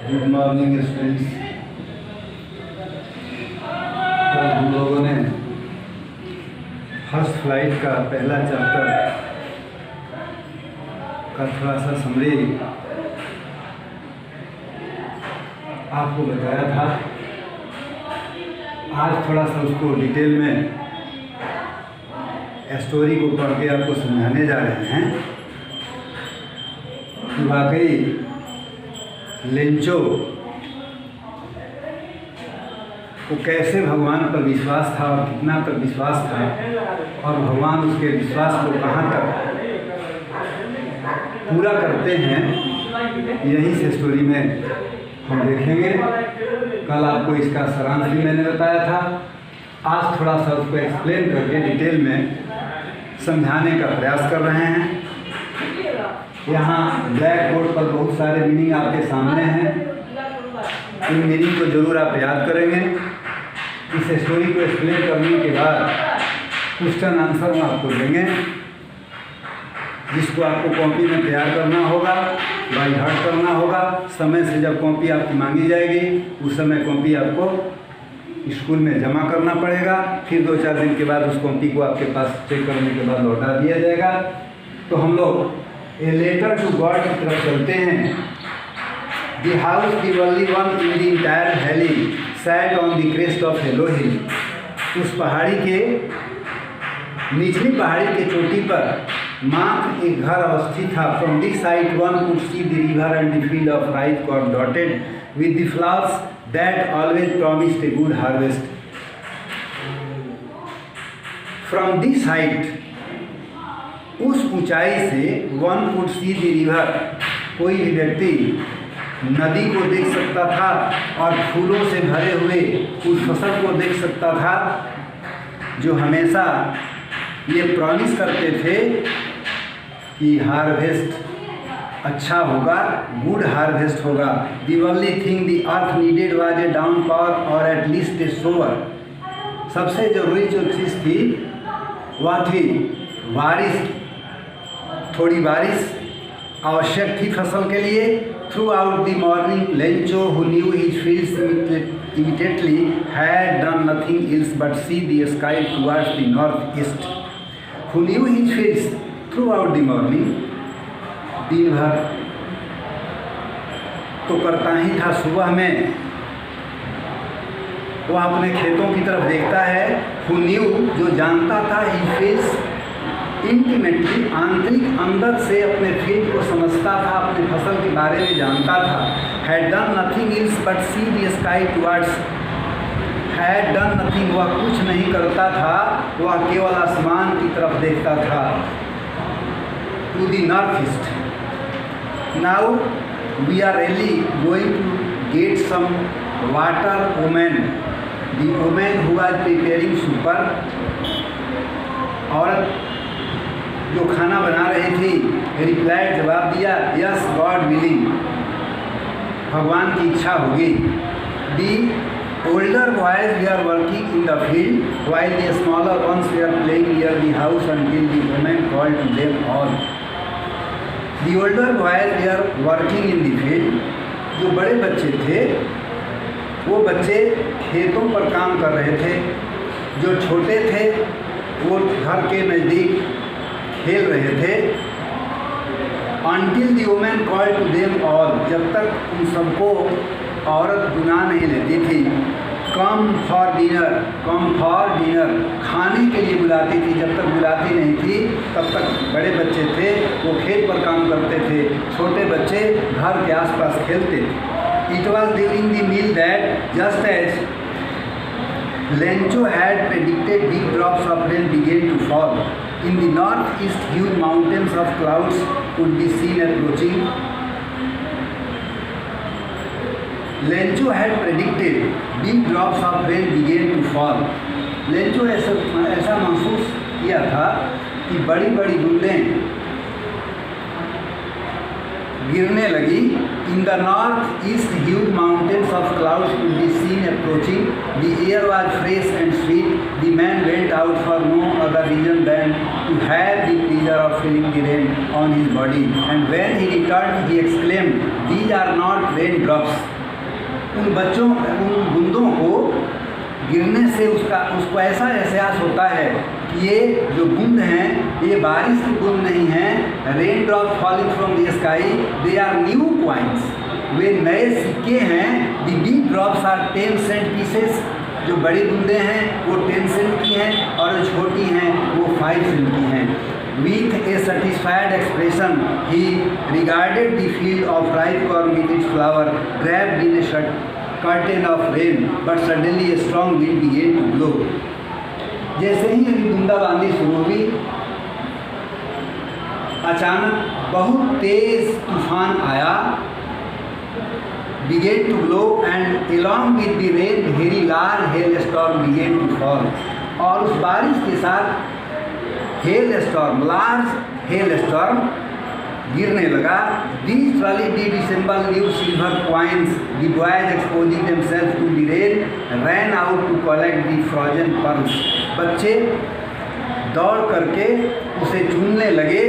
Good morning students. कल हम लोगों ने फर्स्ट फ्लाइट का पहला चैप्टर का थोड़ा सा समरी आपको बताया था। आज थोड़ा सा उसको डिटेल में स्टोरी को पढ़ के आपको समझाने जा रहे हैं कि वाकई लेंचो को कैसे भगवान पर विश्वास था और कितना तक विश्वास था और भगवान उसके विश्वास को कहाँ तक पूरा करते हैं, यही से स्टोरी में हम देखेंगे। कल आपको इसका सारांश भी मैंने बताया था। आज थोड़ा सा उसको एक्सप्लेन करके डिटेल में समझाने का प्रयास कर रहे हैं। यहाँ ब्लैक बोर्ड पर बहुत सारे मीनिंग आपके सामने हैं। इन मीनिंग को जरूर आप याद करेंगे। इस स्टोरी को एक्सप्लेन करने के बाद क्वेश्चन आंसर हम आपको देंगे, जिसको आपको कॉपी में तैयार करना होगा, बाई हार्ट करना होगा। समय से जब कॉपी आपकी मांगी जाएगी उस समय कॉपी आपको स्कूल में जमा करना पड़ेगा। फिर 2-4 दिन के बाद उस कॉपी को आपके पास चेक करने के बाद लौटा दिया जाएगा। तो हम लोग ए लेटर टू गॉड की तरफ चलते हैं। The house the only one in the entire valley sat on the crest of yellow hill. उस पहाड़ी के निचली पहाड़ी के चोटी पर मात्र एक घर अवस्थित था। From this side one could see the river and the field of rice corn dotted with the flowers that always promised a good harvest. From this height, उस ऊंचाई से one could see the river, कोई भी व्यक्ति नदी को देख सकता था और फूलों से भरे हुए उस फसल को देख सकता था जो हमेशा ये प्रॉमिस करते थे कि हार्वेस्ट अच्छा होगा, गुड हार्वेस्ट होगा। The only thing the earth needed was a downpour or at least A sober. सबसे जरूरी जो चीज़ थी वह थी बारिश। थोड़ी बारिश आवश्यक थी फसल के लिए। Through out the morning Lencho who knew his fields immediately had done nothing else but see the sky towards the northeast. Who knew his fields throughout the morning, दिन भर तो करता ही था। सुबह में वह अपने खेतों की तरफ देखता है। Who knew, जो जानता था, his fields इंटीमेटली, आंतरिक अंदर से अपने फील्ड को समझता था, अपने फसल के बारे में जानता था। Had done nothing ills but see the sky towards. Had done nothing, वह कुछ नहीं करता था, वह केवल आसमान की तरफ देखता था। To the north east. Now we are really going to get some water women. The women who was preparing supper, औरत जो खाना बना रही थी, रिप्लाई जवाब दिया, यस गॉड विलिंग, भगवान की इच्छा होगी। The older boys we are working in the field while the smaller ones we are playing near the house until the women called them all. The older boys we are working in the field, जो बड़े बच्चे थे वो बच्चे खेतों पर काम कर रहे थे। जो छोटे थे वो घर के नज़दीक खेल रहे थे। Until the woman called to them all, जब तक उन सबको औरत बुला नहीं लेती थी। Come for dinner, come for dinner, खाने के लिए बुलाती थी। जब तक बुलाती नहीं थी तब तक बड़े बच्चे थे वो खेत पर काम करते थे, छोटे बच्चे घर के आसपास खेलते थे। It was during the meal that just as Lencho had predicted, big drops of rain began to fall. In the northeast, huge mountains of clouds could be seen approaching. Lencho had predicted, big drops of rain began to fall. Lencho ऐसा महसूस किया था कि बड़ी बड़ी बूंदें गिरने लगी। In the northeast, huge mountains of clouds could be seen approaching. The air was fresh and sweet. The man went out for no other reason than to have the pleasure of feeling the rain on his body. And when he returned, he exclaimed, "These are not raindrops. उन बूंदों को गिरने से उसको ऐसा एहसास होता है कि ये जो बूंद हैं ये बारिश की बूंद नहीं हैं, rain drop falling from the sky, they are new coins, वे नए सिक्के हैं। The big drops are 10 cent pieces, जो बड़ी बूंदें हैं वो 10 सेंट की हैं और जो छोटी हैं वो 5 सेंट की हैं। With a satisfied expression, he regarded the field of ripe corn with its flower, wrapped in a curtain of rain, but suddenly a strong wind began to blow. जैसे ही अभी बूंदाबांदी शुरू हुई, अचानक बहुत तेज तूफान आया, began to blow, and along with the rain, very large hailstorm began to fall. और उस बारिश के साथ hailstorm, large hailstorm गिरने लगा। These trolley did resemble new silver coins. The boys, exposing themselves to the rain, ran out to collect the frozen pearls. बच्चे दौड़ करके उसे चूमने लगे।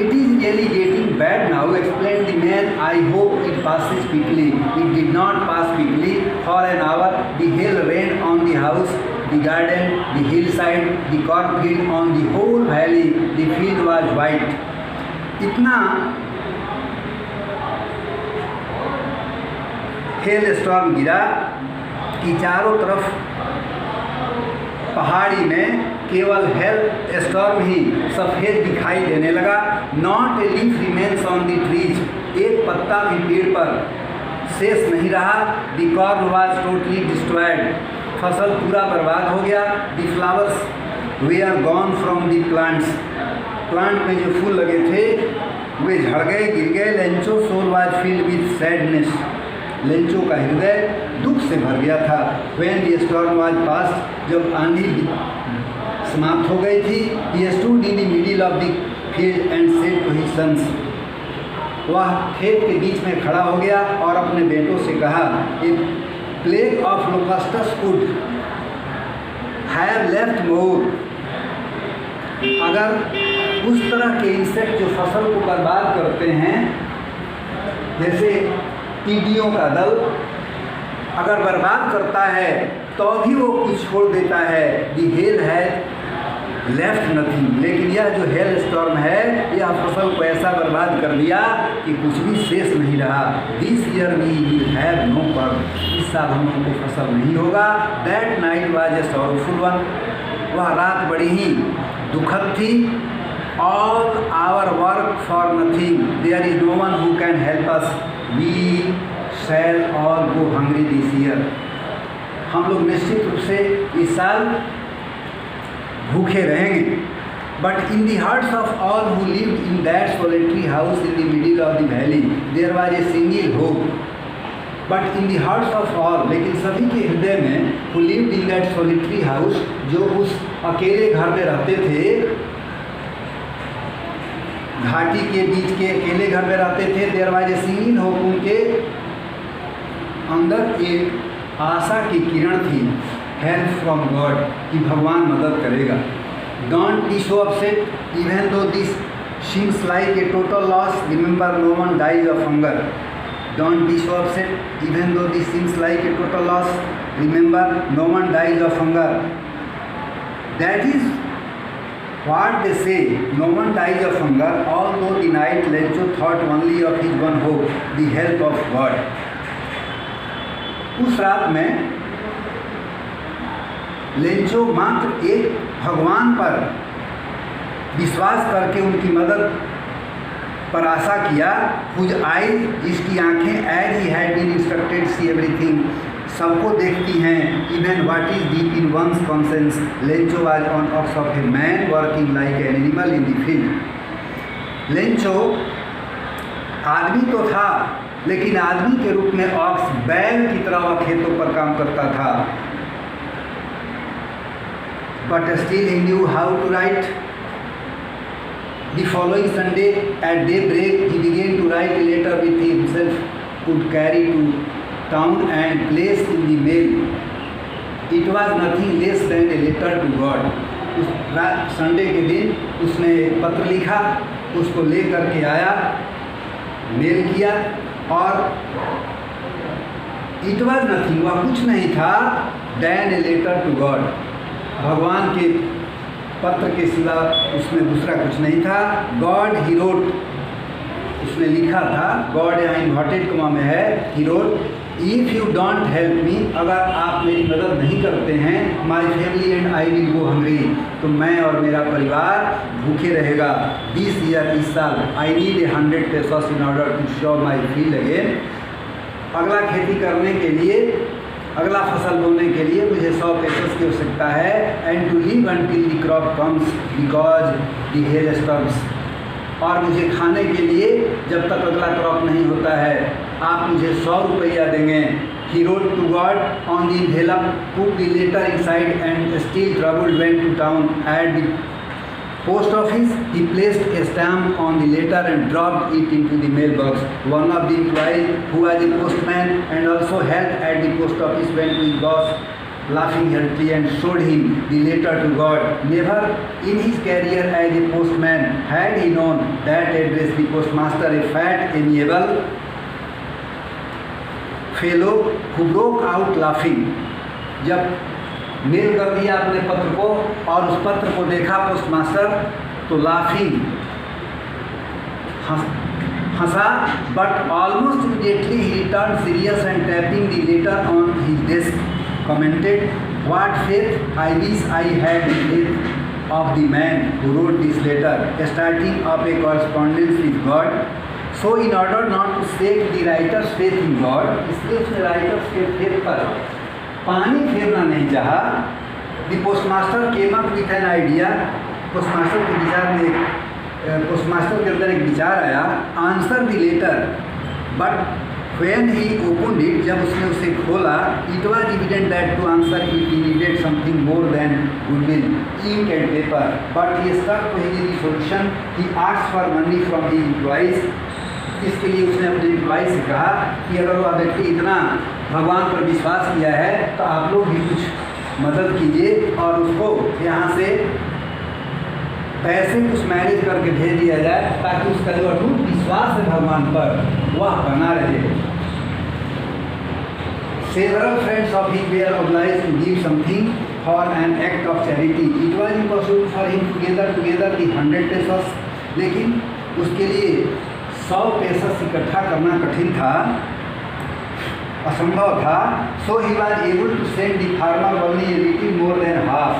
It is really getting bad now, explained the man. I hope it passes quickly. It did not pass quickly. For an hour, the hail rained on the house, the garden, the hillside, the cornfield, on the whole valley. The field was white. इतना hello storm गिरा कि चारों तरफ पहाड़ी में केवल hello storm ही सफ़ेद दिखाई देने लगा। Not a leaf remains on the trees, एक पत्ता भी पेड़ पर शेष नहीं रहा। The corn was totally destroyed, फसल पूरा बर्बाद हो गया। The flowers were gone from the plants, plant में जो फूल लगे थे वे झड़ गए, गिर गए। Lencho soul was filled with sadness, Lencho का हृदय दुख से भर गया था। When the storm was past, जब आंधी समाप्त हो गई थी, he stood in the middle of the field and said to his sons, वह खेत के बीच में खड़ा हो गया और अपने बेटों से कहा, a plague of locusts would have left more, अगर उस तरह के इंसेक्ट जो फसल को बर्बाद करते हैं, जैसे टिड्डियों का दल अगर बर्बाद करता है तो भी वो कुछ छोड़ देता है। दी हेल है लेफ्ट नथिंग, लेकिन यह जो हेल स्टॉर्म है यह फसल को ऐसा बर्बाद कर दिया कि कुछ भी शेष नहीं रहा। This year we will have no crop, इस साल हम लोगों को फसल नहीं होगा। That night was a sorrowful one, वह रात बड़ी ही दुखद थी। All our work for nothing, there is no one who can help us, we shall all go hungry this year, हम लोग निश्चित रूप से इस साल भूखे रहेंगे। But in the hearts of all who lived in that solitary house in the middle of the valley there was a single hope. But in the hearts of all, लेकिन सभी के हृदय में, who lived in that solitary house, जो उस अकेले घर में रहते थे, घाटी के बीच के अकेले घर में रहते थे, there was a single hope, उनके अंदर एक आशा की किरण थी, हेल्प फ्रॉम गॉड, कि भगवान मदद करेगा। Don't be so upset even though this seems like a total loss, remember no one dies of hunger. Don't be so upset even though this seems like a total loss, remember no one dies of hunger. That is what they say, no one dies of hunger, although the night Lencho thought only of his one hope, the help of God. उस रात में Lencho मात्र एक भगवान पर विश्वास करके उनकी मदद पर आशा किया। हुज आइज, जिसकी आंखें, as he had been instructed see everything, सबको देखती हैं, even what is deep in one's conscience. Lencho was an ox of a man working like an animal in the field. Lencho आदमी तो था, लेकिन आदमी के रूप में ऑक्स, बैल की तरह वह खेतों पर काम करता था। But still he knew how to write. The following Sunday at daybreak he began to write a letter with himself could carry to town and placed in the mail. It was nothing less than a letter to God. उस Sunday के दिन उसने एक पत्र लिखा, उसको लेकर के आया, मेल किया और इट वॉज नथिंग, वह कुछ नहीं था, then a letter to God, भगवान के पत्र के सिवा उसमें दूसरा कुछ नहीं था। गॉड ही रोट, उसने लिखा था, गॉड यहाँ इन्वर्टेड कॉमा में है, he wrote, if you don't help me, अगर आप मेरी मदद नहीं करते हैं, my family and I will go hungry, तो मैं और मेरा परिवार भूखे रहेगा 20 ईयर, इस साल। I need 100 pesos in order to sow my field again, अगला खेती करने के लिए, अगला फसल बोने के लिए मुझे 100 pesos की आवश्यकता है, and to live until the crop comes because the hail stops, और मुझे खाने के लिए जब तक अगला क्रॉप नहीं होता है आप मुझे 100 रुपया देंगे। He wrote to God on the envelope, put the letter inside, and still troubled went to town. At the post office, he placed a stamp on the letter and dropped it into the mailbox. One of the employees, who was a postman and also helped at the post office, went to his boss, laughing heartily, and showed him the letter to God. Never in his career as a postman had he known that address the postmaster, a fat, amiable fellow who broke out laughing। जब mail कर दिया अपने पत्र को और उस पत्र को देखा पोस्टमास्टर तो लाफिंग हंसा, but almost immediately he return serious and tapping the letter on his desk commented, what faith I wish I had in death of the man who wrote this letter, starting of a correspondence with God. So in order not to shake the writer's faith in God, इसलिए उसने writers के faith पर पानी फेरना नहीं चाहा। The postmaster came up with an idea, postmaster के विचार में पोस्टमास्टर के अंदर एक विचार आया, answer the letter, but when he opened it, जब उसने उसे खोला, it was evident that to answer it he needed something more than goodwill, ink and paper, but he stuck to his resolution, he asked for money from his employees. इसके लिए उसने अपने employ से कहा कि अगर वह व्यक्ति इतना भगवान पर विश्वास किया है तो आप लोग भी कुछ मदद कीजिए और उसको यहाँ से पैसे कुछ मैनेज करके भेज दिया जाए ताकि उसका जो अटूट विश्वास है भगवान पर वह बना रहे। Several friends of his were obliged to give something for an act of charity. It was impossible for him to gather together the 100 pesos, लेकिन उसके लिए 100 pesos इकट्ठा करना कठिन था, असंभव था। So he was able to send the farmer only a little more than half.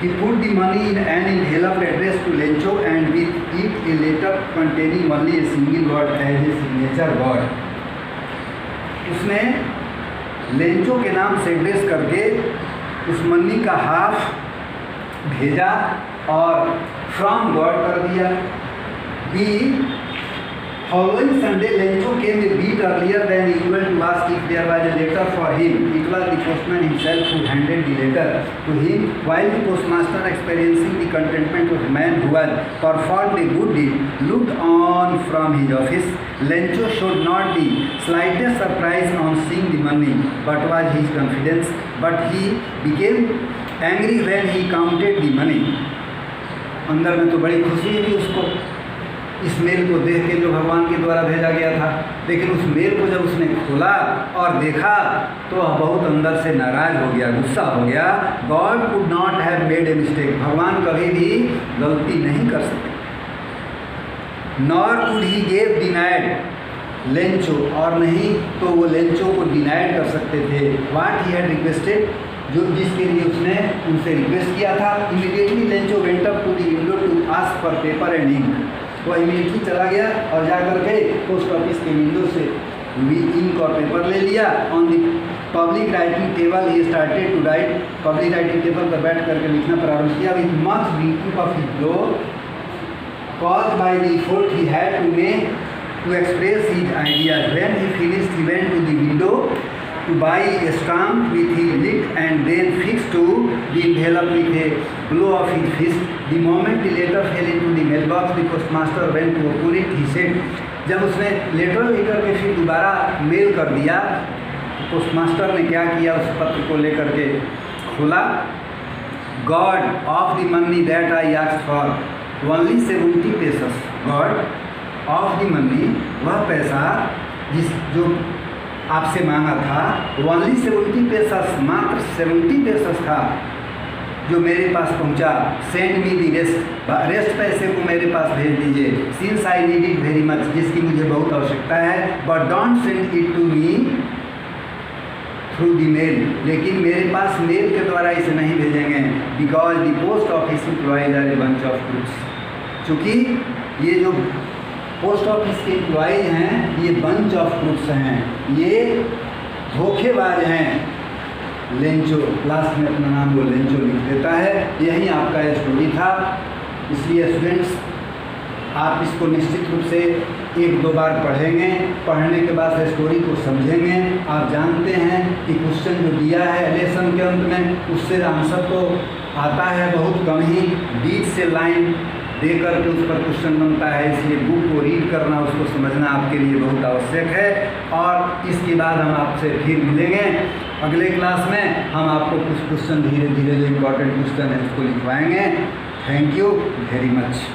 He put the money in an envelope addressed to Lencho and with it a letter containing only a single word as a signature word. उसने Lencho के नाम से address करके उस money का half भेजा और from God कर दिया। The following Sunday, Lencho came a bit earlier than usual to ask if there was a letter for him. It was the postman himself who handed the letter to him. While the postmaster, experiencing the contentment of a man who had performed a good deed, looked on from his office, Lencho showed not the slightest surprise on seeing the money, but was his confidence. But he became angry when he counted the money. अंदर में तो बड़ी खुशी हुई उसको इस mail को देख के जो भगवान के द्वारा भेजा गया था, लेकिन उस मेल को जब उसने खोला और देखा तो वह बहुत अंदर से नाराज हो गया, गुस्सा हो गया। God could not have made a mistake, भगवान कभी भी गलती नहीं कर सकते। Nor could he gave denied Lencho, और नहीं तो वो लेंचो को डिनाइड कर सकते थे। व्हाट ही हैड रिक्वेस्टेड, जो जिसके लिए उसने उनसे रिक्वेस्ट किया था। Immediately Lencho went up to the window to ask for paper and ink, वो इमीडिएटली चला गया और जाकर के पोस्ट ऑफिस के विंडो से इंक और पेपर ले लिया। On the public writing table ही started to write, public writing table पर बैठ करके लिखना प्रारंभ किया। With much beating of his brow caused by the effort he had to make to express his ideas. When he finished, he went to the window to buy a stamp with his lit and then fixed to the envelope with a blow of his fist. The moment the letter fell into the mailbox, the postmaster went to open it. He said, जब उसने letter लेकर के फिर दोबारा mail कर दिया, postmaster ने क्या किया, उस पत्र को लेकर के खोला। God of the money that I asked for only 70 pesos. God of the money, वह पैसा जो आपसे मांगा था, ओनली 70 पेसेस, मात्र 70 पेसेस था जो मेरे पास पहुंचा। सेंड मी दी रेस्ट पैसे को मेरे पास भेज दीजिए, since I need it very much, जिसकी मुझे बहुत आवश्यकता है। But don't send it to me through the mail, लेकिन मेरे पास मेल के द्वारा इसे नहीं भेजेंगे, because the post office employees are a bunch of crooks. चूँकि ये जो पोस्ट ऑफिस के एम्प्लॉयज हैं ये बंच ऑफ क्रूक्स हैं, ये धोखेबाज हैं। लेंचो, लास्ट में अपना नाम वो लेंचो लिख देता है। यही आपका स्टोरी था। इसलिए स्टूडेंट्स आप इसको निश्चित रूप से 1-2 बार पढ़ेंगे, पढ़ने के बाद स्टोरी को समझेंगे। आप जानते हैं कि क्वेश्चन जो दिया है लेसन के अंत में, उससे आंसर तो आता है बहुत कम ही, बीच से लाइन दे करके उस पर क्वेश्चन बनता है। इसलिए बुक को रीड करना, उसको समझना आपके लिए बहुत आवश्यक है। और इसके बाद हम आपसे फिर मिलेंगे अगले क्लास में। हम आपको कुछ क्वेश्चन धीरे धीरे जो इम्पोर्टेंट क्वेश्चन है उसको लिखवाएंगे। Thank you very much.